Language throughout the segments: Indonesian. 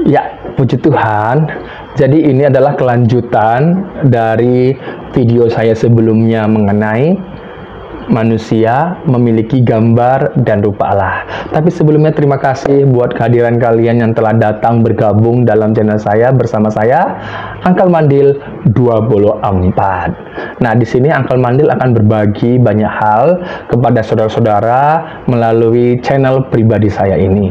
Ya, puji Tuhan. Jadi ini adalah kelanjutan dari video saya sebelumnya mengenai manusia memiliki gambar dan rupa Allah. Tapi sebelumnya terima kasih buat kehadiran kalian yang telah datang bergabung dalam channel saya bersama saya, Uncle Mandil 24. Nah, di sini Uncle Mandil akan berbagi banyak hal kepada saudara-saudara melalui channel pribadi saya ini.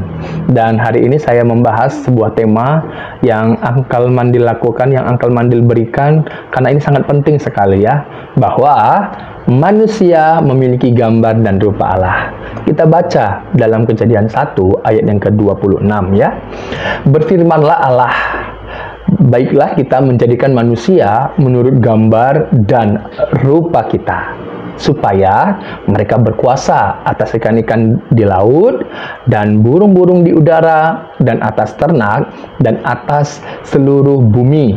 Dan hari ini saya membahas sebuah tema yang Uncle Mandil lakukan, yang Uncle Mandil berikan, karena ini sangat penting sekali ya, bahwa manusia memiliki gambar dan rupa Allah. Kita baca dalam Kejadian 1 ayat yang ke-26 ya. Berfirmanlah Allah, baiklah kita menjadikan manusia menurut gambar dan rupa kita, supaya mereka berkuasa atas ikan-ikan di laut dan burung-burung di udara dan atas ternak dan atas seluruh bumi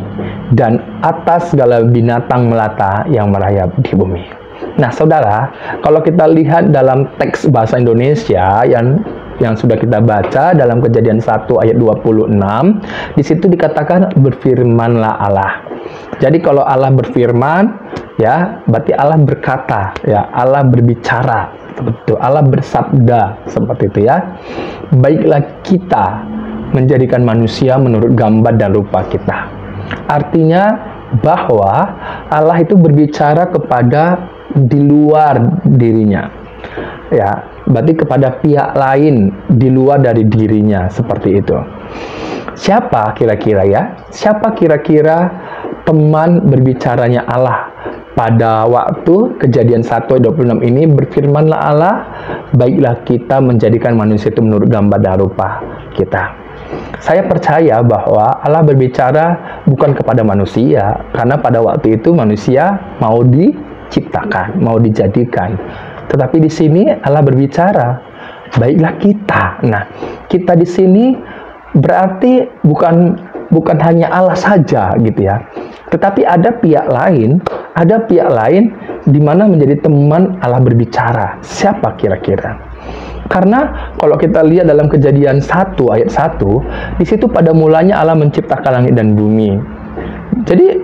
dan atas segala binatang melata yang merayap di bumi. Nah, saudara, kalau kita lihat dalam teks bahasa Indonesia yang sudah kita baca dalam Kejadian 1 ayat 26, di situ dikatakan berfirmanlah Allah. Jadi kalau Allah berfirman, ya, berarti Allah berkata, ya, Allah berbicara, betul, Allah bersabda, seperti itu ya. Baiklah kita menjadikan manusia menurut gambar dan rupa kita. Artinya bahwa Allah itu berbicara kepada di luar dirinya, ya, berarti kepada pihak lain di luar dari dirinya, seperti itu. Siapa kira-kira ya? Siapa kira-kira teman berbicaranya Allah pada waktu Kejadian 1 ayat 26 ini? Berfirmanlah Allah, baiklah kita menjadikan manusia itu menurut gambar dan rupa kita. Saya percaya bahwa Allah berbicara bukan kepada manusia, karena pada waktu itu manusia mau diciptakan, mau dijadikan. Tetapi di sini Allah berbicara, baiklah kita. Nah, kita di sini berarti bukan hanya Allah saja gitu ya. Tetapi ada pihak lain di mana menjadi teman Allah berbicara. Siapa kira-kira? Karena kalau kita lihat dalam Kejadian 1 ayat 1, di situ pada mulanya Allah menciptakan langit dan bumi. Jadi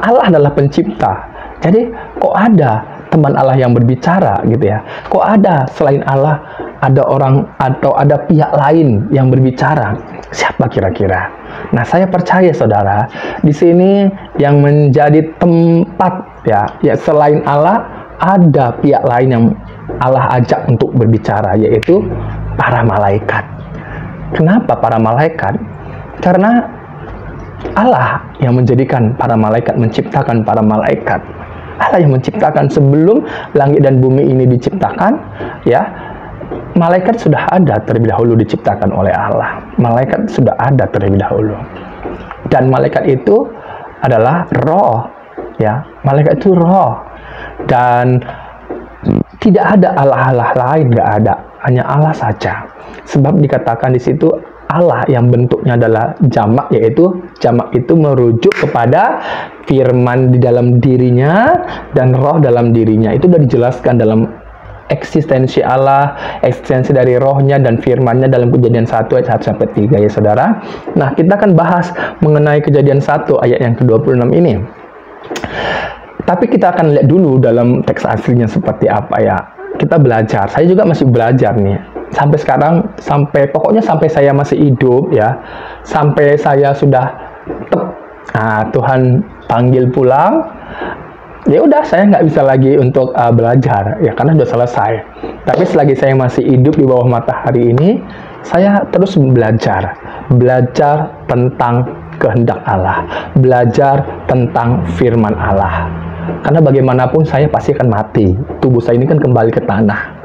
Allah adalah pencipta. Jadi kok ada teman Allah yang berbicara gitu ya? Kok ada selain Allah ada orang atau ada pihak lain yang berbicara? Siapa kira-kira? Nah, saya percaya saudara, di sini yang menjadi tempat ya selain Allah ada pihak lain yang Allah ajak untuk berbicara, yaitu para malaikat. Kenapa para malaikat? Karena Allah yang menjadikan para malaikat, menciptakan para malaikat. Allah yang menciptakan sebelum langit dan bumi ini diciptakan, ya. Malaikat sudah ada terlebih dahulu diciptakan oleh Allah. Malaikat sudah ada terlebih dahulu. Dan malaikat itu adalah roh, ya. Malaikat itu roh. Dan tidak ada Allah-Allah lain, nggak ada. Hanya Allah saja. Sebab dikatakan di situ Allah yang bentuknya adalah jamak, yaitu jamak itu merujuk kepada firman di dalam dirinya dan roh dalam dirinya. Itu sudah dijelaskan dalam eksistensi Allah, eksistensi dari rohnya dan firmannya dalam Kejadian 1 ayat 1 sampai 3 ya saudara. Nah, kita akan bahas mengenai Kejadian 1 ayat yang ke-26 ini. Tapi kita akan lihat dulu dalam teks aslinya seperti apa ya. Kita belajar. Saya juga masih belajar nih. Sampai sekarang, pokoknya sampai saya masih hidup ya. Sampai saya sudah Tuhan panggil pulang. Ya udah, saya nggak bisa lagi untuk belajar ya, karena sudah selesai. Tapi selagi saya masih hidup di bawah matahari ini, saya terus belajar tentang kehendak Allah, belajar tentang firman Allah. Karena bagaimanapun saya pasti akan mati. Tubuh saya ini kan kembali ke tanah.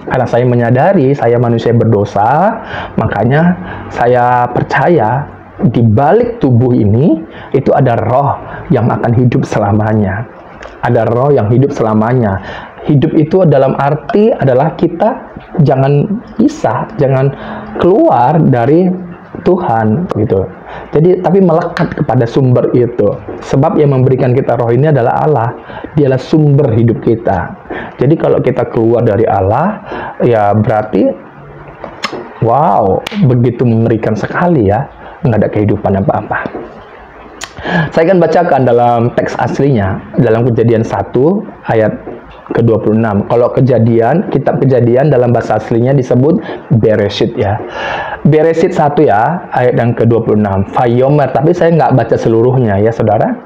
Karena saya menyadari saya manusia berdosa, makanya saya percaya di balik tubuh ini itu ada roh yang akan hidup selamanya. Ada roh yang hidup selamanya. Hidup itu dalam arti adalah kita jangan pisah, jangan keluar dari Tuhan gitu. Jadi tapi melekat kepada sumber itu. Sebab yang memberikan kita roh ini adalah Allah. Dialah sumber hidup kita. Jadi kalau kita keluar dari Allah, ya berarti Wow, begitu mengerikan sekali ya, nggak ada kehidupan apa-apa. Saya akan bacakan dalam teks aslinya, dalam Kejadian 1 ayat ke-26. Kalau kitab Kejadian dalam bahasa aslinya disebut Bereshit ya. Bereshit 1 ya, ayat yang ke-26. Vayomer, tapi saya nggak baca seluruhnya ya saudara.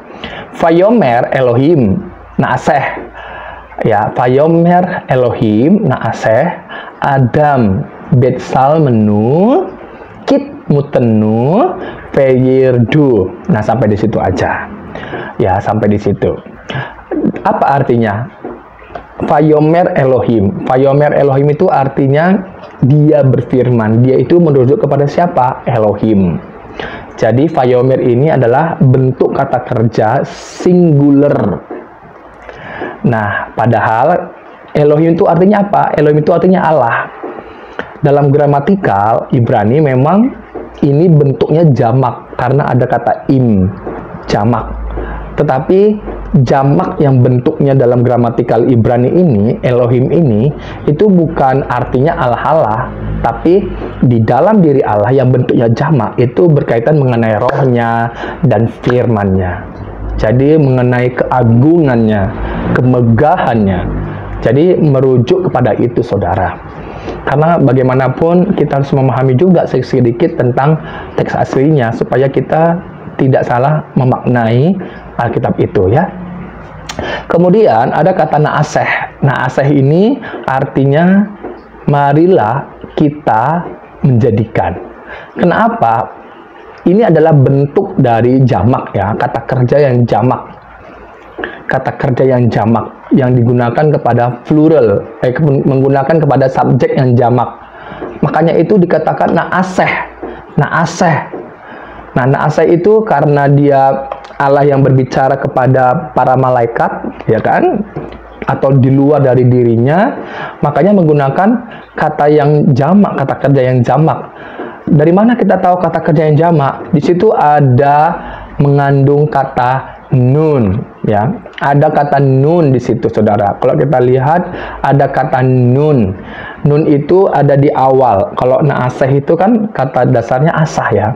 Vayomer Elohim Naaseh. Ya, Vayomer Elohim Naaseh Adam Betsalmenu Kit Mutenu Peyirdu. Nah, sampai di situ aja. Ya, sampai di situ. Apa artinya? Vayomer Elohim. Vayomer Elohim itu artinya dia berfirman. Dia itu merujuk kepada siapa? Elohim. Jadi, Vayomer ini adalah bentuk kata kerja singular. Nah, padahal Elohim itu artinya apa? Elohim itu artinya Allah. Dalam gramatikal Ibrani memang ini bentuknya jamak karena ada kata im, jamak. Tetapi jamak yang bentuknya dalam gramatikal Ibrani ini, Elohim ini, itu bukan artinya Allah-Allah, tapi di dalam diri Allah yang bentuknya jamak itu berkaitan mengenai rohnya dan firman-Nya. Jadi mengenai keagungannya, kemegahannya. Jadi merujuk kepada itu saudara. Karena bagaimanapun kita harus memahami juga sedikit tentang teks aslinya supaya kita tidak salah memaknai Alkitab itu ya. Kemudian ada kata naaseh. Naaseh ini artinya marilah kita menjadikan. Kenapa? Ini adalah bentuk dari jamak ya, kata kerja yang jamak. Kata kerja yang jamak yang digunakan kepada plural, menggunakan kepada subjek yang jamak. Makanya itu dikatakan naaseh. Naaseh. Nah, naaseh itu karena dia Allah yang berbicara kepada para malaikat, ya kan? Atau di luar dari dirinya, makanya menggunakan kata yang jamak, kata kerja yang jamak. Dari mana kita tahu kata kerja yang jamak? Di situ ada mengandung kata nun, ya. Ada kata nun di situ, saudara. Kalau kita lihat ada kata nun. Nun itu ada di awal. Kalau naaseh itu kan kata dasarnya asah ya.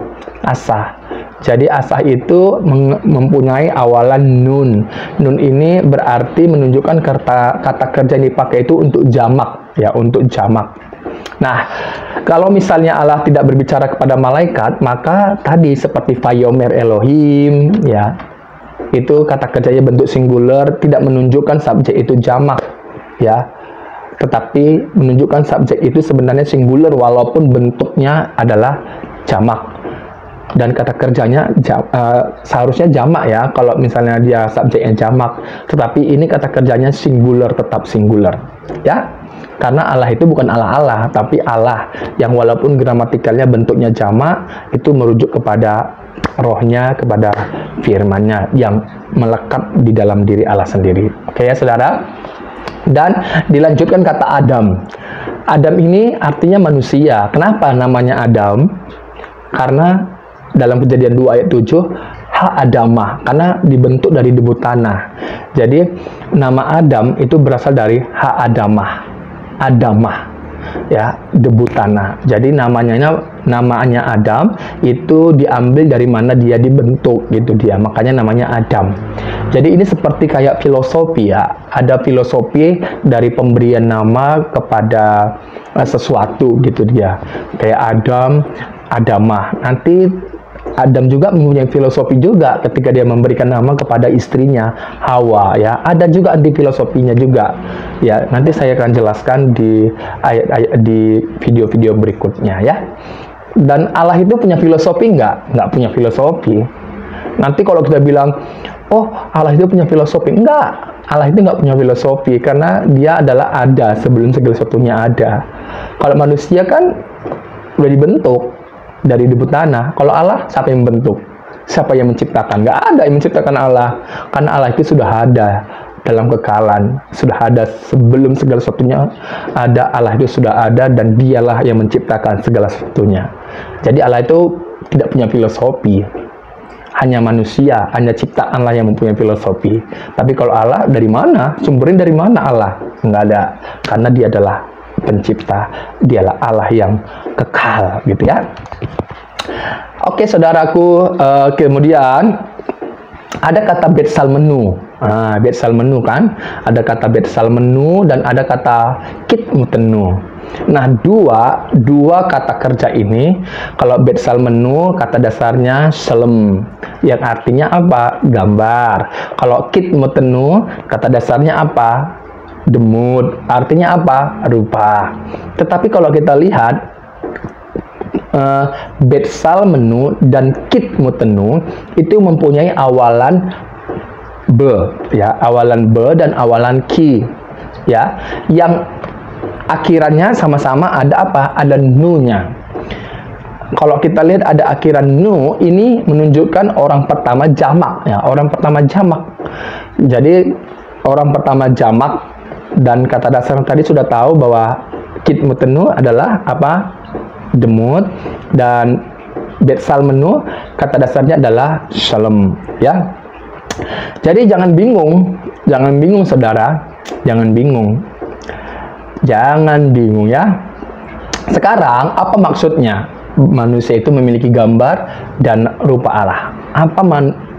Asah. Jadi asah itu mempunyai awalan nun. Nun ini berarti menunjukkan kata kerja yang dipakai itu untuk jamak, ya, untuk jamak. Nah, kalau misalnya Allah tidak berbicara kepada malaikat, maka tadi seperti Vayomer Elohim, ya, itu kata kerjanya bentuk singular, tidak menunjukkan subjek itu jamak, ya, tetapi menunjukkan subjek itu sebenarnya singular walaupun bentuknya adalah jamak. Dan kata kerjanya seharusnya jamak ya, kalau misalnya dia subjeknya jamak, tetapi ini kata kerjanya singular, tetap singular, ya. Karena Allah itu bukan Allah-Allah, tapi Allah yang walaupun gramatikalnya bentuknya jamak, itu merujuk kepada rohnya, kepada firman-Nya yang melekat di dalam diri Allah sendiri. Oke ya saudara? Dan dilanjutkan kata Adam. Adam ini artinya manusia. Kenapa namanya Adam? Karena dalam Kejadian 2 ayat 7, ha-adamah, karena dibentuk dari debu tanah. Jadi nama Adam itu berasal dari ha-adamah. Adamah, ya, debu tanah. Jadi namanya Adam itu diambil dari mana dia dibentuk gitu dia. Makanya namanya Adam. Jadi ini seperti kayak filosofi ya. Ada filosofi dari pemberian nama kepada sesuatu gitu dia. Kayak Adam, Adamah. Nanti Adam juga mempunyai filosofi juga ketika dia memberikan nama kepada istrinya Hawa ya. Ada juga di filosofinya juga. Ya, nanti saya akan jelaskan di ayat-ayat di video-video berikutnya ya. Dan Allah itu punya filosofi nggak punya filosofi. Nanti kalau kita bilang, oh Allah itu punya filosofi, enggak. Allah itu nggak punya filosofi karena dia adalah ada sebelum segala sesuatunya ada. Kalau manusia kan udah dibentuk dari debu tanah. Kalau Allah, siapa yang membentuk? Siapa yang menciptakan? Nggak ada yang menciptakan Allah. Karena Allah itu sudah ada dalam kekalan. Sudah ada sebelum segala sesuatunya ada. Allah itu sudah ada dan dialah yang menciptakan segala sesuatunya. Jadi Allah itu tidak punya filosofi. Hanya manusia, hanya ciptaanlah yang mempunyai filosofi. Tapi kalau Allah, dari mana? Sumbernya dari mana Allah? Nggak ada. Karena dia adalah pencipta, dialah Allah yang kekal gitu ya. Oke saudaraku, kemudian ada kata bet salmenu. Bet salmenu kan, ada kata bet salmenu dan ada kata kit mutenu. Nah, dua kata kerja ini, kalau bet salmenu kata dasarnya selem, yang artinya apa? Gambar. Kalau kit mutenu kata dasarnya apa? Demut, artinya apa? Rupa. Tetapi kalau kita lihat bet salmenu dan kit mutenu itu mempunyai awalan be, ya, awalan be dan awalan ki, ya, yang akhirannya sama-sama ada apa? Ada nu-nya. Kalau kita lihat ada akhiran nu, ini menunjukkan orang pertama jamak, ya, orang pertama jamak. Jadi orang pertama jamak, dan kata dasar tadi sudah tahu bahwa kit mutenu adalah apa? Demut, dan bet salmenu kata dasarnya adalah shalom, ya. Jadi jangan bingung saudara, jangan bingung ya. Sekarang apa maksudnya manusia itu memiliki gambar dan rupa Allah? Apa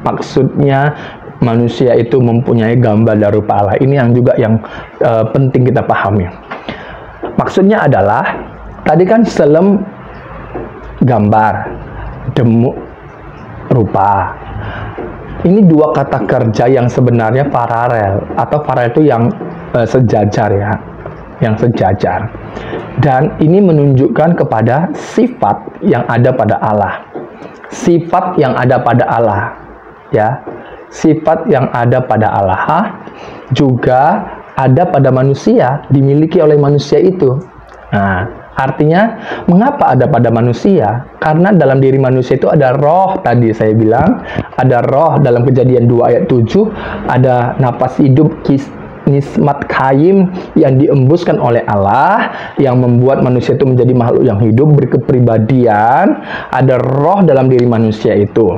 maksudnya manusia itu mempunyai gambar dan rupa Allah? Ini yang juga yang penting kita pahami. Maksudnya adalah tadi kan selem gambar, demu rupa. Ini dua kata kerja yang sebenarnya paralel, atau paralel itu yang sejajar, ya, yang sejajar. Dan ini menunjukkan kepada sifat yang ada pada Allah. Sifat yang ada pada Allah, ya. Sifat yang ada pada Allah juga ada pada manusia, dimiliki oleh manusia itu. Nah, artinya, mengapa ada pada manusia? Karena dalam diri manusia itu ada roh, tadi saya bilang, ada roh. Dalam Kejadian 2 ayat 7, ada napas hidup nismat kaim yang diembuskan oleh Allah, yang membuat manusia itu menjadi makhluk yang hidup, berkepribadian. Ada roh dalam diri manusia itu.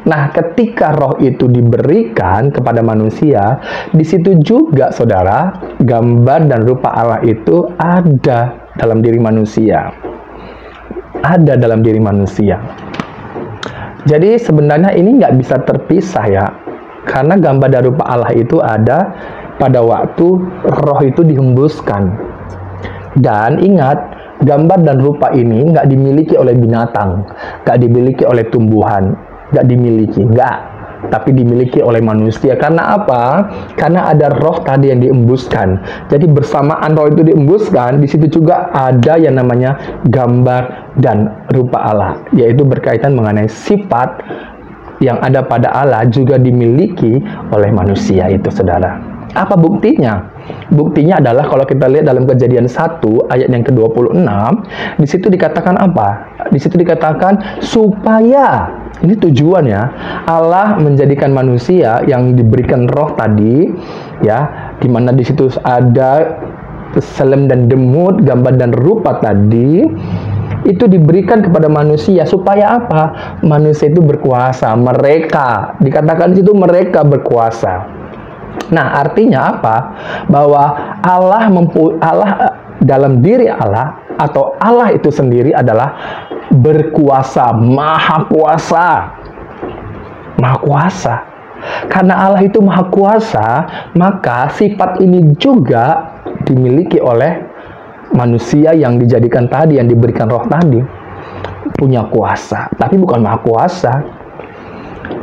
Nah, ketika roh itu diberikan kepada manusia, di situ juga, saudara, gambar dan rupa Allah itu ada dalam diri manusia. Ada dalam diri manusia. Jadi sebenarnya ini nggak bisa terpisah, ya. Karena gambar dan rupa Allah itu ada pada waktu roh itu dihembuskan. Dan ingat, gambar dan rupa ini nggak dimiliki oleh binatang, nggak dimiliki oleh tumbuhan, tapi dimiliki oleh manusia. Karena apa? Karena ada roh tadi yang diembuskan. Jadi bersamaan roh itu diembuskan, di situ juga ada yang namanya gambar dan rupa Allah, yaitu berkaitan mengenai sifat yang ada pada Allah juga dimiliki oleh manusia itu, saudara. Apa buktinya? Buktinya adalah kalau kita lihat dalam Kejadian 1 ayat yang ke-26, di situ dikatakan apa? Di situ dikatakan supaya, ini tujuannya, Allah menjadikan manusia yang diberikan roh tadi, ya, di mana di situ ada selem dan demut, gambar dan rupa tadi, itu diberikan kepada manusia supaya apa? Manusia itu berkuasa. Mereka, dikatakan di situ mereka berkuasa. Nah, artinya apa? Bahwa Allah dalam diri Allah, atau Allah itu sendiri adalah berkuasa, maha kuasa. Maha kuasa. Karena Allah itu maha kuasa, maka sifat ini juga dimiliki oleh manusia yang dijadikan tadi, yang diberikan roh tadi. Punya kuasa, tapi bukan maha kuasa.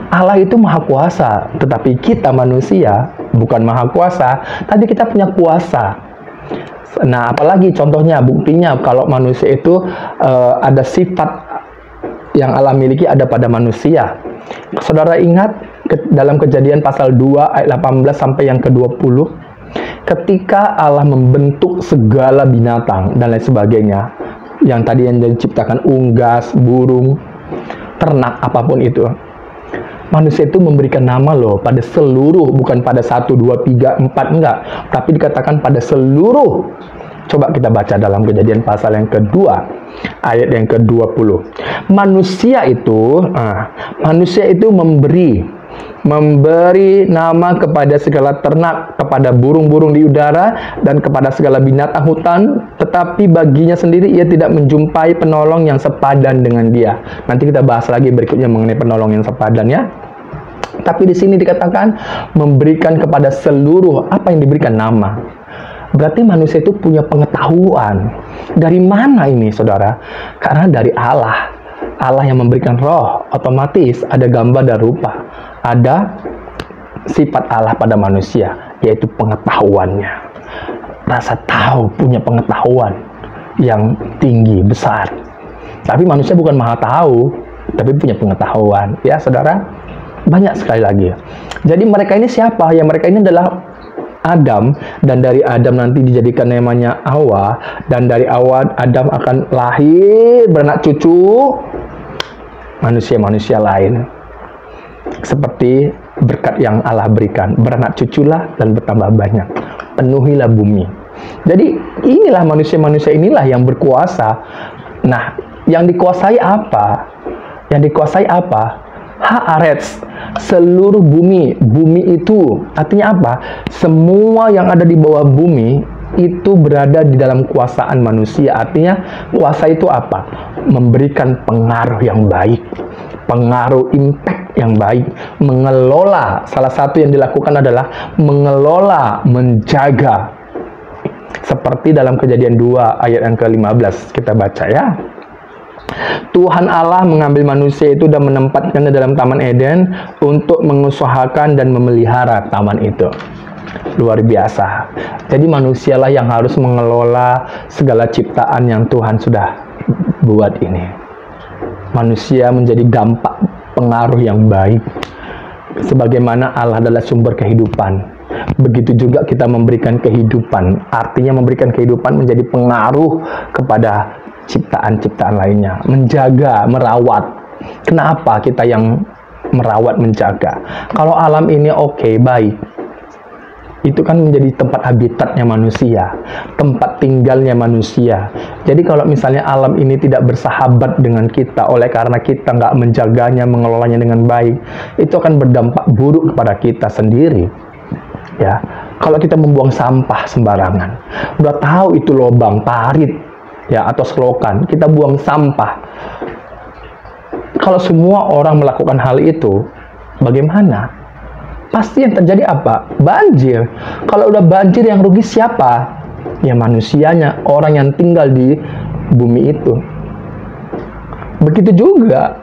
Allah itu maha kuasa, tetapi kita manusia bukan maha kuasa, tapi kita punya kuasa. Nah, apalagi contohnya, buktinya kalau manusia itu ada sifat yang Allah miliki ada pada manusia. Saudara ingat dalam Kejadian pasal 2 ayat 18 sampai yang ke-20, ketika Allah membentuk segala binatang dan lain sebagainya, yang tadi yang diciptakan unggas, burung, ternak, apapun itu, manusia itu memberikan nama loh pada seluruh, bukan pada 1, 2, 3, 4, enggak, tapi dikatakan pada seluruh. Coba kita baca dalam Kejadian pasal yang kedua ayat yang ke-20. Manusia itu memberi nama kepada segala ternak, kepada burung-burung di udara, dan kepada segala binatang hutan, tetapi baginya sendiri ia tidak menjumpai penolong yang sepadan dengan dia. Nanti kita bahas lagi berikutnya mengenai penolong yang sepadan ya. Tapi di sini dikatakan memberikan kepada seluruh, apa yang diberikan? Nama. Berarti manusia itu punya pengetahuan. Dari mana ini, saudara? Karena dari Allah. Allah yang memberikan roh, otomatis ada gambar dan rupa. Ada sifat Allah pada manusia, yaitu pengetahuannya. Rasa tahu, punya pengetahuan yang tinggi, besar. Tapi manusia bukan maha tahu, tapi punya pengetahuan. Ya, saudara? Banyak sekali lagi. Jadi mereka ini siapa? Ya, mereka ini adalah Adam, dan dari Adam nanti dijadikan namanya Hawa, dan dari Hawa Adam akan lahir beranak cucu manusia-manusia lain. Seperti berkat yang Allah berikan, beranak cuculah dan bertambah banyak, penuhilah bumi. Jadi inilah manusia-manusia inilah yang berkuasa. Nah, yang dikuasai apa? Yang dikuasai apa? Haaretz, seluruh bumi. Bumi itu artinya apa? Semua yang ada di bawah bumi itu berada di dalam kuasaan manusia. Artinya kuasa itu apa? Memberikan pengaruh yang baik, pengaruh impact yang baik, mengelola. Salah satu yang dilakukan adalah mengelola, menjaga. Seperti dalam Kejadian 2 ayat yang ke-15 kita baca ya. Tuhan Allah mengambil manusia itu dan menempatkannya dalam Taman Eden untuk mengusahakan dan memelihara taman itu. Luar biasa. Jadi manusialah yang harus mengelola segala ciptaan yang Tuhan sudah buat ini. Manusia menjadi dampak pengaruh yang baik. Sebagaimana Allah adalah sumber kehidupan, begitu juga kita memberikan kehidupan. Artinya memberikan kehidupan menjadi pengaruh kepada ciptaan-ciptaan lainnya, menjaga, merawat. Kenapa kita yang merawat, menjaga? Kalau alam ini oke, baik, itu kan menjadi tempat habitatnya manusia, tempat tinggalnya manusia. Jadi kalau misalnya alam ini tidak bersahabat dengan kita, oleh karena kita nggak menjaganya, mengelolanya dengan baik, itu akan berdampak buruk kepada kita sendiri. Ya, kalau kita membuang sampah sembarangan, udah tahu itu lubang parit, ya, atau selokan, kita buang sampah. Kalau semua orang melakukan hal itu, bagaimana? Pasti yang terjadi apa? Banjir. Kalau udah banjir, yang rugi siapa? Ya manusianya, orang yang tinggal di bumi itu. Begitu juga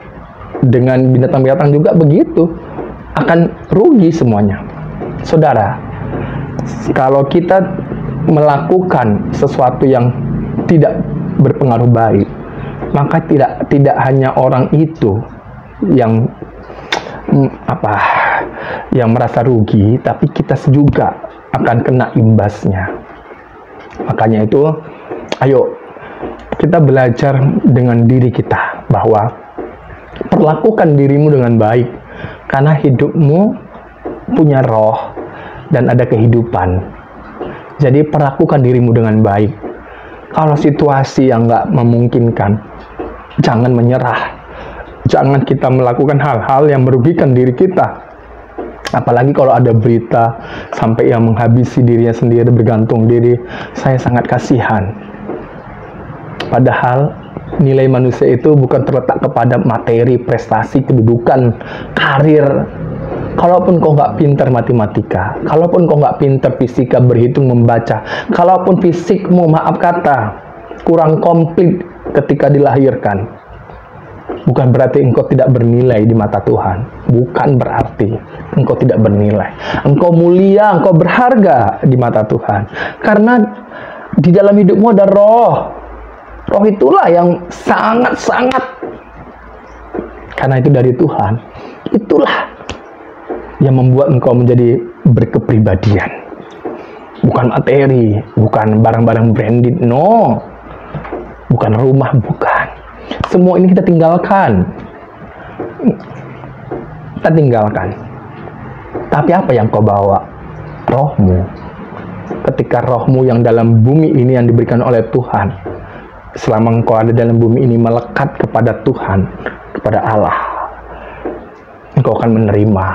dengan binatang-binatang juga begitu. Akan rugi semuanya. Saudara, kalau kita melakukan sesuatu yang tidak berpengaruh baik, maka tidak hanya orang itu yang yang merasa rugi, tapi kita juga akan kena imbasnya. Makanya itu, ayo kita belajar dengan diri kita bahwa perlakukan dirimu dengan baik, karena hidupmu punya roh dan ada kehidupan. Jadi perlakukan dirimu dengan baik. Kalau situasi yang nggak memungkinkan, jangan menyerah. Jangan kita melakukan hal-hal yang merugikan diri kita. Apalagi kalau ada berita sampai yang menghabisi dirinya sendiri, bergantung diri. Saya sangat kasihan. Padahal nilai manusia itu bukan terletak kepada materi, prestasi, kedudukan, karir. Kalaupun kau nggak pintar matematika, kalaupun kau nggak pintar fisika, berhitung, membaca, kalaupun fisikmu, maaf kata, kurang komplit ketika dilahirkan, bukan berarti engkau tidak bernilai di mata Tuhan. Bukan berarti engkau tidak bernilai. Engkau mulia, engkau berharga di mata Tuhan. Karena di dalam hidupmu ada roh. Roh itulah yang sangat-sangat, karena itu dari Tuhan. Itulah yang membuat engkau menjadi berkepribadian. Bukan materi, bukan barang-barang branded, no. Bukan rumah, bukan. Semua ini kita tinggalkan. Kita tinggalkan. Tapi apa yang kau bawa? Rohmu. Ketika rohmu yang dalam bumi ini yang diberikan oleh Tuhan, selama engkau ada dalam bumi ini melekat kepada Tuhan, kepada Allah, engkau akan menerima,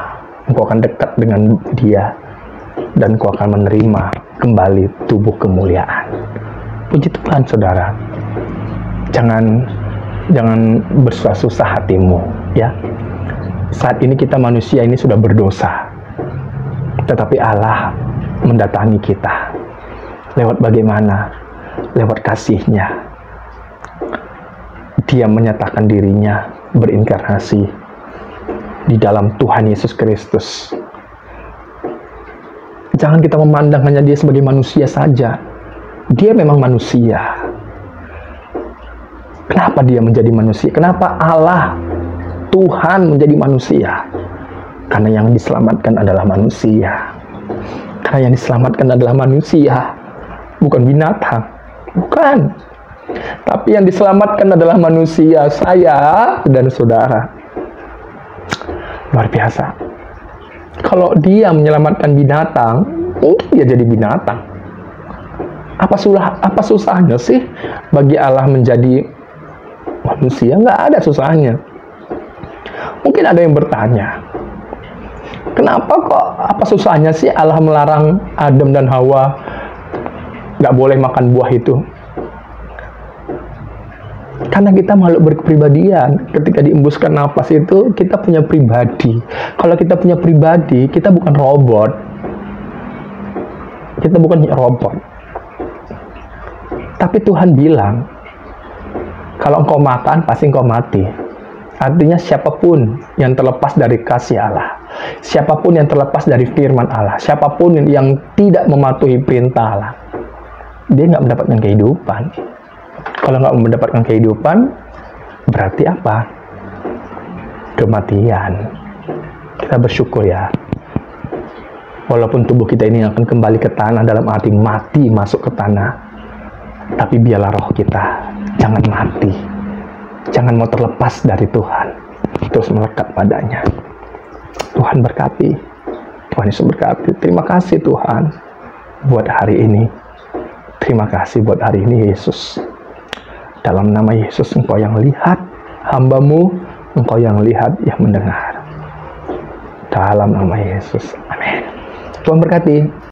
engkau akan dekat dengan Dia, dan engkau akan menerima kembali tubuh kemuliaan. Puji Tuhan, saudara. Jangan bersusah hatimu, ya. Saat ini kita manusia ini sudah berdosa, tetapi Allah mendatangi kita. Lewat bagaimana? Lewat kasih-Nya. Dia menyatakan dirinya berinkarnasi di dalam Tuhan Yesus Kristus. Jangan kita memandang hanya dia sebagai manusia saja. Dia memang manusia. Kenapa dia menjadi manusia? Kenapa Allah, Tuhan menjadi manusia? Karena yang diselamatkan adalah manusia. Karena yang diselamatkan adalah manusia, bukan binatang. Bukan. Tapi yang diselamatkan adalah manusia, saya dan saudara. Luar biasa. Kalau dia menyelamatkan binatang, mungkin dia jadi binatang. Apa susahnya sih bagi Allah menjadi manusia? Nggak ada susahnya. Mungkin ada yang bertanya, kenapa kok, apa susahnya sih Allah melarang Adam dan Hawa nggak boleh makan buah itu? Karena kita makhluk berkepribadian. Ketika diembuskan napas itu, kita punya pribadi. Kalau kita punya pribadi, kita bukan robot. Kita bukan robot. Tapi Tuhan bilang, kalau engkau makan, pasti engkau mati. Artinya siapapun yang terlepas dari kasih Allah, siapapun yang terlepas dari firman Allah, siapapun yang tidak mematuhi perintah Allah, dia nggak mendapatkan kehidupan. Kalau nggak mendapatkan kehidupan, berarti apa? Kematian. Kita bersyukur ya. Walaupun tubuh kita ini akan kembali ke tanah, dalam arti mati masuk ke tanah, tapi biarlah roh kita jangan mati. Jangan mau terlepas dari Tuhan. Terus melekat padanya. Tuhan berkati. Tuhan Yesus berkati. Terima kasih Tuhan buat hari ini. Terima kasih buat hari ini Yesus. Dalam nama Yesus, Engkau yang lihat hamba-Mu, Engkau yang lihat, yang mendengar. Dalam nama Yesus. Amin. Tuhan berkati.